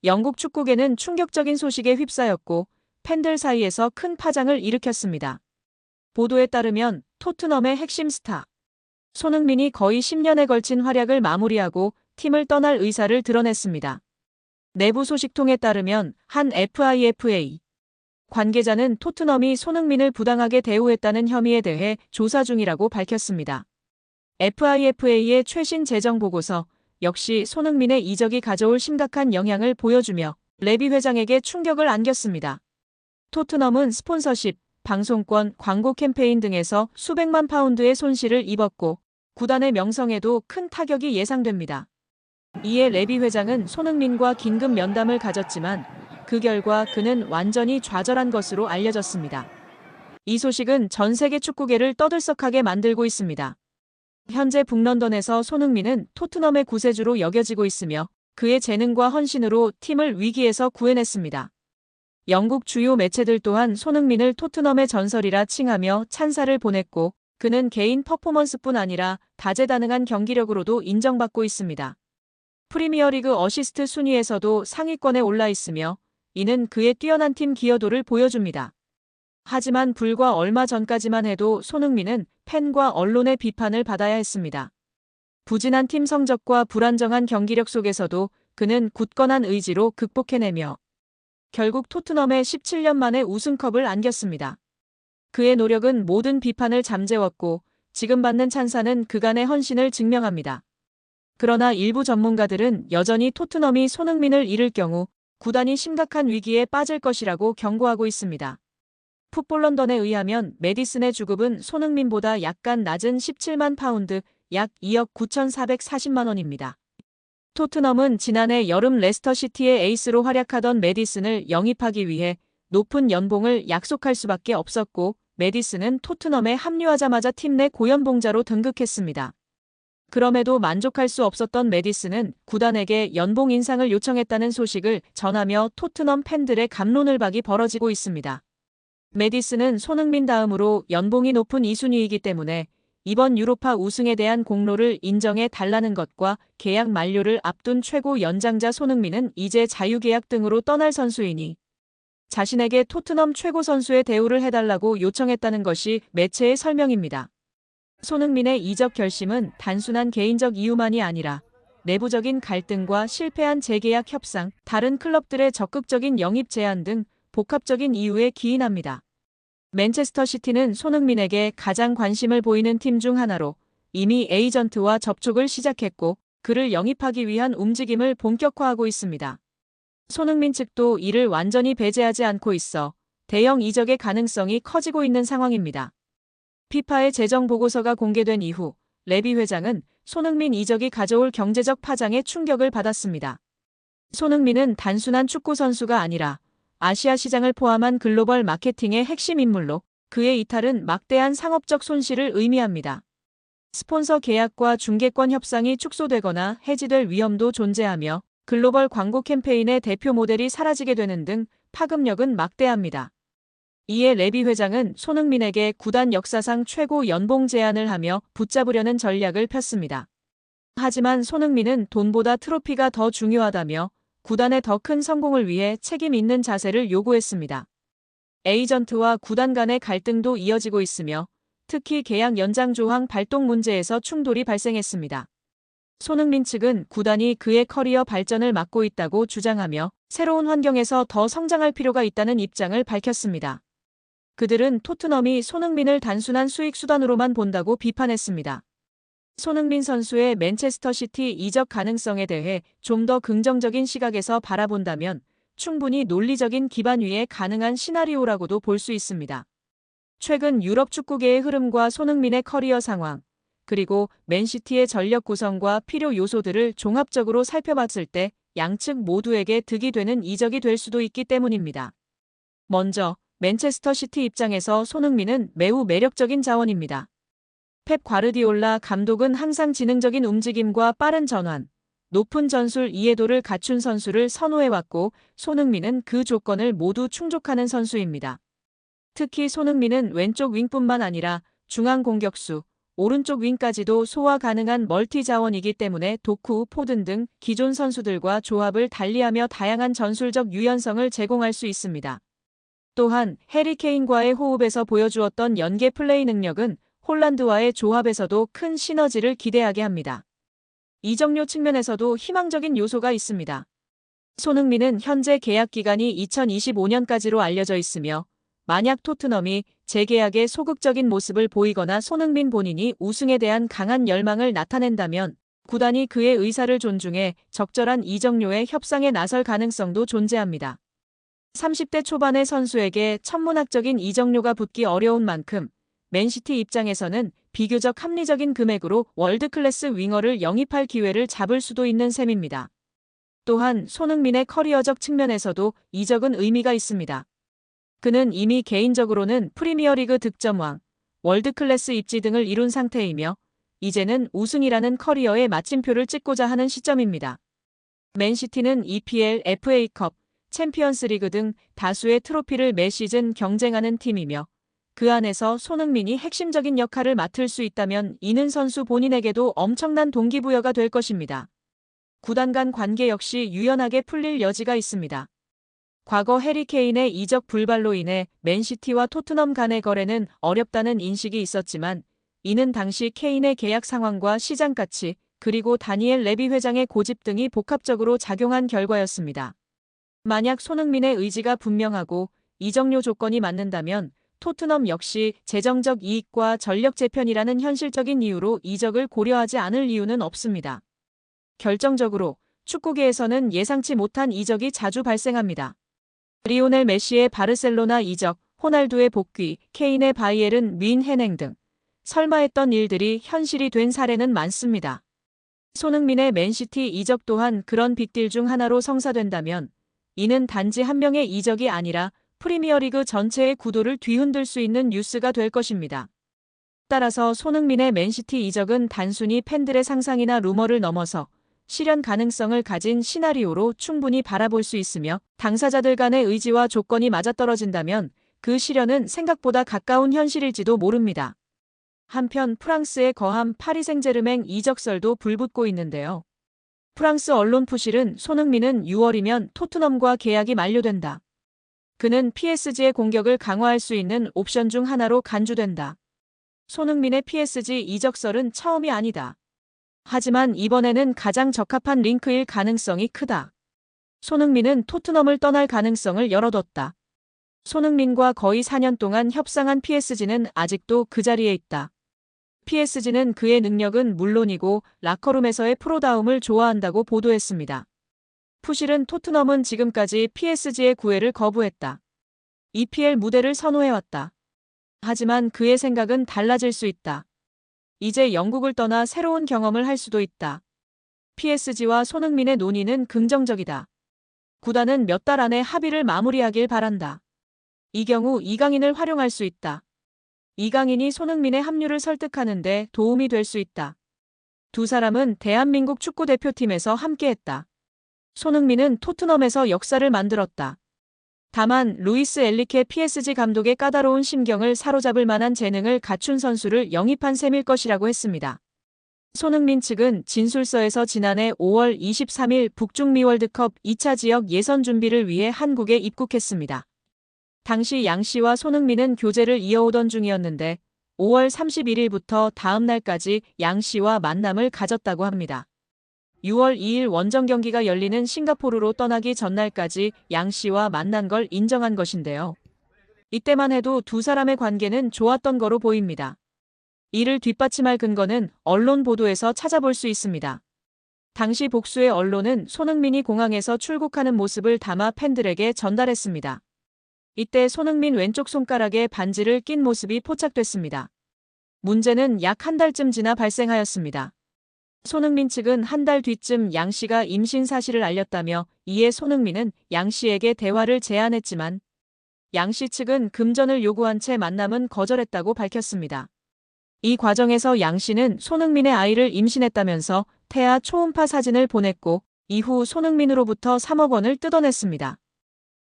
영국 축구계는 충격적인 소식에 휩싸였고 팬들 사이에서 큰 파장을 일으켰습니다. 보도에 따르면 토트넘의 핵심 스타 손흥민이 거의 10년에 걸친 활약을 마무리하고 팀을 떠날 의사를 드러냈습니다. 내부 소식통에 따르면 한 FIFA 관계자는 토트넘이 손흥민을 부당하게 대우했다는 혐의에 대해 조사 중이라고 밝혔습니다. FIFA의 최신 재정 보고서 역시 손흥민의 이적이 가져올 심각한 영향을 보여주며 레비 회장에게 충격을 안겼습니다. 토트넘은 스폰서십, 방송권, 광고 캠페인 등에서 수백만 파운드의 손실을 입었고 구단의 명성에도 큰 타격이 예상됩니다. 이에 레비 회장은 손흥민과 긴급 면담을 가졌지만 그 결과 그는 완전히 좌절한 것으로 알려졌습니다. 이 소식은 전 세계 축구계를 떠들썩하게 만들고 있습니다. 현재 북런던에서 손흥민은 토트넘의 구세주로 여겨지고 있으며 그의 재능과 헌신으로 팀을 위기에서 구해냈습니다. 영국 주요 매체들 또한 손흥민을 토트넘의 전설이라 칭하며 찬사를 보냈고 그는 개인 퍼포먼스뿐 아니라 다재다능한 경기력으로도 인정받고 있습니다. 프리미어리그 어시스트 순위에서도 상위권에 올라 있으며 이는 그의 뛰어난 팀 기여도를 보여줍니다. 하지만 불과 얼마 전까지만 해도 손흥민은 팬과 언론의 비판을 받아야 했습니다. 부진한 팀 성적과 불안정한 경기력 속에서도 그는 굳건한 의지로 극복해내며 결국 토트넘에 17년 만에 우승컵을 안겼습니다. 그의 노력은 모든 비판을 잠재웠고 지금 받는 찬사는 그간의 헌신을 증명합니다. 그러나 일부 전문가들은 여전히 토트넘이 손흥민을 잃을 경우 구단이 심각한 위기에 빠질 것이라고 경고하고 있습니다. 풋볼런던에 의하면 메디슨의 주급은 손흥민보다 약간 낮은 17만 파운드, 약 2억 9,440만 원입니다. 토트넘은 지난해 여름 레스터시티의 에이스로 활약하던 메디슨을 영입하기 위해 높은 연봉을 약속할 수밖에 없었고 메디슨은 토트넘에 합류하자마자 팀 내 고연봉자로 등극했습니다. 그럼에도 만족할 수 없었던 메디슨은 구단에게 연봉 인상을 요청했다는 소식을 전하며 토트넘 팬들의 갑론을박이 벌어지고 있습니다. 메디슨은 손흥민 다음으로 연봉이 높은 2순위이기 때문에 이번 유로파 우승에 대한 공로를 인정해 달라는 것과 계약 만료를 앞둔 최고 연장자 손흥민은 이제 자유계약 등으로 떠날 선수이니 자신에게 토트넘 최고 선수의 대우를 해달라고 요청했다는 것이 매체의 설명입니다. 손흥민의 이적 결심은 단순한 개인적 이유만이 아니라 내부적인 갈등과 실패한 재계약 협상, 다른 클럽들의 적극적인 영입 제안 등 복합적인 이유에 기인합니다. 맨체스터 시티는 손흥민에게 가장 관심을 보이는 팀 중 하나로 이미 에이전트와 접촉을 시작했고 그를 영입하기 위한 움직임을 본격화하고 있습니다. 손흥민 측도 이를 완전히 배제하지 않고 있어 대형 이적의 가능성이 커지고 있는 상황입니다. 피파의 재정 보고서가 공개된 이후 레비 회장은 손흥민 이적이 가져올 경제적 파장에 충격을 받았습니다. 손흥민은 단순한 축구 선수가 아니라 아시아 시장을 포함한 글로벌 마케팅의 핵심 인물로 그의 이탈은 막대한 상업적 손실을 의미합니다. 스폰서 계약과 중계권 협상이 축소되거나 해지될 위험도 존재하며 글로벌 광고 캠페인의 대표 모델이 사라지게 되는 등 파급력은 막대합니다. 이에 레비 회장은 손흥민에게 구단 역사상 최고 연봉 제안을 하며 붙잡으려는 전략을 폈습니다. 하지만 손흥민은 돈보다 트로피가 더 중요하다며 구단의 더 큰 성공을 위해 책임 있는 자세를 요구했습니다. 에이전트와 구단 간의 갈등도 이어지고 있으며 특히 계약 연장 조항 발동 문제에서 충돌이 발생했습니다. 손흥민 측은 구단이 그의 커리어 발전을 막고 있다고 주장하며 새로운 환경에서 더 성장할 필요가 있다는 입장을 밝혔습니다. 그들은 토트넘이 손흥민을 단순한 수익 수단으로만 본다고 비판했습니다. 손흥민 선수의 맨체스터 시티 이적 가능성에 대해 좀 더 긍정적인 시각에서 바라본다면 충분히 논리적인 기반 위에 가능한 시나리오라고도 볼 수 있습니다. 최근 유럽 축구계의 흐름과 손흥민의 커리어 상황, 그리고 맨시티의 전력 구성과 필요 요소들을 종합적으로 살펴봤을 때 양측 모두에게 득이 되는 이적이 될 수도 있기 때문입니다. 먼저 맨체스터 시티 입장에서 손흥민은 매우 매력적인 자원입니다. 펩 과르디올라 감독은 항상 지능적인 움직임과 빠른 전환, 높은 전술 이해도를 갖춘 선수를 선호해왔고 손흥민은 그 조건을 모두 충족하는 선수입니다. 특히 손흥민은 왼쪽 윙뿐만 아니라 중앙 공격수, 오른쪽 윙까지도 소화 가능한 멀티 자원이기 때문에 도쿠, 포든 등 기존 선수들과 조합을 달리하며 다양한 전술적 유연성을 제공할 수 있습니다. 또한 해리 케인과의 호흡에서 보여주었던 연계 플레이 능력은 홀란드와의 조합에서도 큰 시너지를 기대하게 합니다. 이적료 측면에서도 희망적인 요소가 있습니다. 손흥민은 현재 계약 기간이 2025년까지로 알려져 있으며 만약 토트넘이 재계약에 소극적인 모습을 보이거나 손흥민 본인이 우승에 대한 강한 열망을 나타낸다면 구단이 그의 의사를 존중해 적절한 이적료의 협상에 나설 가능성도 존재합니다. 30대 초반의 선수에게 천문학적인 이적료가 붙기 어려운 만큼 맨시티 입장에서는 비교적 합리적인 금액으로 월드클래스 윙어를 영입할 기회를 잡을 수도 있는 셈입니다. 또한 손흥민의 커리어적 측면에서도 이적은 의미가 있습니다. 그는 이미 개인적으로는 프리미어리그 득점왕, 월드클래스 입지 등을 이룬 상태이며 이제는 우승이라는 커리어의 마침표를 찍고자 하는 시점입니다. 맨시티는 EPL, FA컵, 챔피언스리그 등 다수의 트로피를 매 시즌 경쟁하는 팀이며 그 안에서 손흥민이 핵심적인 역할을 맡을 수 있다면 이는 선수 본인에게도 엄청난 동기부여가 될 것입니다. 구단 간 관계 역시 유연하게 풀릴 여지가 있습니다. 과거 해리 케인의 이적 불발로 인해 맨시티와 토트넘 간의 거래는 어렵다는 인식이 있었지만 이는 당시 케인의 계약 상황과 시장 가치 그리고 다니엘 레비 회장의 고집 등이 복합적으로 작용한 결과였습니다. 만약 손흥민의 의지가 분명하고 이적료 조건이 맞는다면 토트넘 역시 재정적 이익과 전력 재편이라는 현실적인 이유로 이적을 고려하지 않을 이유는 없습니다. 결정적으로 축구계에서는 예상치 못한 이적이 자주 발생합니다. 리오넬 메시의 바르셀로나 이적, 호날두의 복귀, 케인의 바이에른 뮌헨행 등 설마 했던 일들이 현실이 된 사례는 많습니다. 손흥민의 맨시티 이적 또한 그런 빅딜 중 하나로 성사된다면 이는 단지 한 명의 이적이 아니라 프리미어리그 전체의 구도를 뒤흔들 수 있는 뉴스가 될 것입니다. 따라서 손흥민의 맨시티 이적은 단순히 팬들의 상상이나 루머를 넘어서 실현 가능성을 가진 시나리오로 충분히 바라볼 수 있으며 당사자들 간의 의지와 조건이 맞아떨어진다면 그 실현은 생각보다 가까운 현실일지도 모릅니다. 한편 프랑스의 거함 파리 생제르맹 이적설도 불붙고 있는데요. 프랑스 언론 푸실은 손흥민은 6월이면 토트넘과 계약이 만료된다. 그는 PSG의 공격을 강화할 수 있는 옵션 중 하나로 간주된다. 손흥민의 PSG 이적설은 처음이 아니다. 하지만 이번에는 가장 적합한 링크일 가능성이 크다. 손흥민은 토트넘을 떠날 가능성을 열어뒀다. 손흥민과 거의 4년 동안 협상한 PSG는 아직도 그 자리에 있다. PSG는 그의 능력은 물론이고 라커룸에서의 프로다움을 좋아한다고 보도했습니다. 푸실은 토트넘은 지금까지 PSG의 구애를 거부했다. EPL 무대를 선호해왔다. 하지만 그의 생각은 달라질 수 있다. 이제 영국을 떠나 새로운 경험을 할 수도 있다. PSG와 손흥민의 논의는 긍정적이다. 구단은 몇 달 안에 합의를 마무리하길 바란다. 이 경우 이강인을 활용할 수 있다. 이강인이 손흥민의 합류를 설득하는 데 도움이 될 수 있다. 두 사람은 대한민국 축구대표팀에서 함께했다. 손흥민은 토트넘에서 역사를 만들었다. 다만 루이스 엔리케 PSG 감독의 까다로운 심경을 사로잡을 만한 재능을 갖춘 선수를 영입한 셈일 것이라고 했습니다. 손흥민 측은 진술서에서 지난해 5월 23일 북중미 월드컵 2차 지역 예선 준비를 위해 한국에 입국했습니다. 당시 양 씨와 손흥민은 교제를 이어오던 중이었는데 5월 31일부터 다음 날까지 양 씨와 만남을 가졌다고 합니다. 6월 2일 원정 경기가 열리는 싱가포르로 떠나기 전날까지 양 씨와 만난 걸 인정한 것인데요. 이때만 해도 두 사람의 관계는 좋았던 거로 보입니다. 이를 뒷받침할 근거는 언론 보도에서 찾아볼 수 있습니다. 당시 복수의 언론은 손흥민이 공항에서 출국하는 모습을 담아 팬들에게 전달했습니다. 이때 손흥민 왼쪽 손가락에 반지를 낀 모습이 포착됐습니다. 문제는 약 한 달쯤 지나 발생하였습니다. 손흥민 측은 한 달 뒤쯤 양 씨가 임신 사실을 알렸다며 이에 손흥민은 양 씨에게 대화를 제안했지만 양 씨 측은 금전을 요구한 채 만남은 거절했다고 밝혔습니다. 이 과정에서 양 씨는 손흥민의 아이를 임신했다면서 태아 초음파 사진을 보냈고 이후 손흥민으로부터 3억 원을 뜯어냈습니다.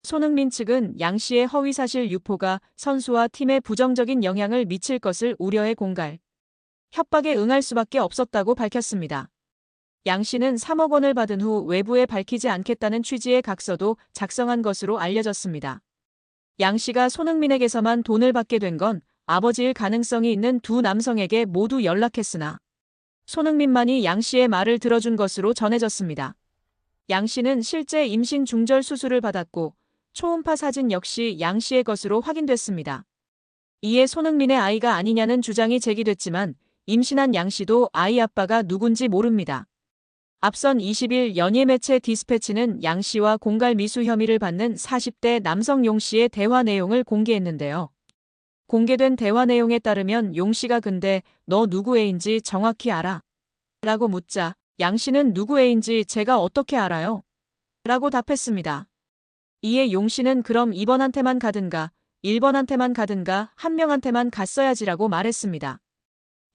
손흥민 측은 양 씨의 허위사실 유포가 선수와 팀에 부정적인 영향을 미칠 것을 우려해 공갈. 협박에 응할 수밖에 없었다고 밝혔습니다. 양 씨는 3억 원을 받은 후 외부에 밝히지 않겠다는 취지의 각서도 작성한 것으로 알려졌습니다. 양 씨가 손흥민에게서만 돈을 받게 된 건 아버지일 가능성이 있는 두 남성에게 모두 연락했으나 손흥민만이 양 씨의 말을 들어준 것으로 전해졌습니다. 양 씨는 실제 임신 중절 수술을 받았고 초음파 사진 역시 양 씨의 것으로 확인됐습니다. 이에 손흥민의 아이가 아니냐는 주장이 제기됐지만 임신한 양 씨도 아이 아빠가 누군지 모릅니다. 앞선 20일 연예 매체 디스패치는 양 씨와 공갈 미수 혐의를 받는 40대 남성 용 씨의 대화 내용을 공개했는데요. 공개된 대화 내용에 따르면 용 씨가 근데 너 누구 애인지 정확히 알아? 라고 묻자 양 씨는 누구 애인지 제가 어떻게 알아요? 라고 답했습니다. 이에 용 씨는 그럼 2번한테만 가든가 1번한테만 가든가 한 명한테만 갔어야지라고 말했습니다.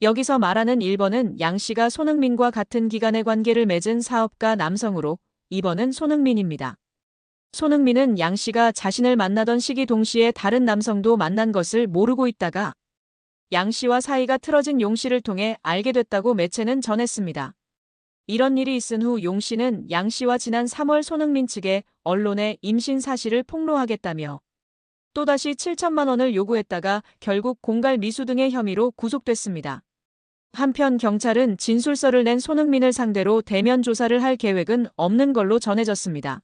여기서 말하는 1번은 양 씨가 손흥민과 같은 기간의 관계를 맺은 사업가 남성으로 2번은 손흥민입니다. 손흥민은 양 씨가 자신을 만나던 시기 동시에 다른 남성도 만난 것을 모르고 있다가 양 씨와 사이가 틀어진 용 씨를 통해 알게 됐다고 매체는 전했습니다. 이런 일이 있은 후 용 씨는 양 씨와 지난 3월 손흥민 측에 언론에 임신 사실을 폭로하겠다며 또다시 7천만 원을 요구했다가 결국 공갈 미수 등의 혐의로 구속됐습니다. 한편 경찰은 진술서를 낸 손흥민을 상대로 대면 조사를 할 계획은 없는 걸로 전해졌습니다.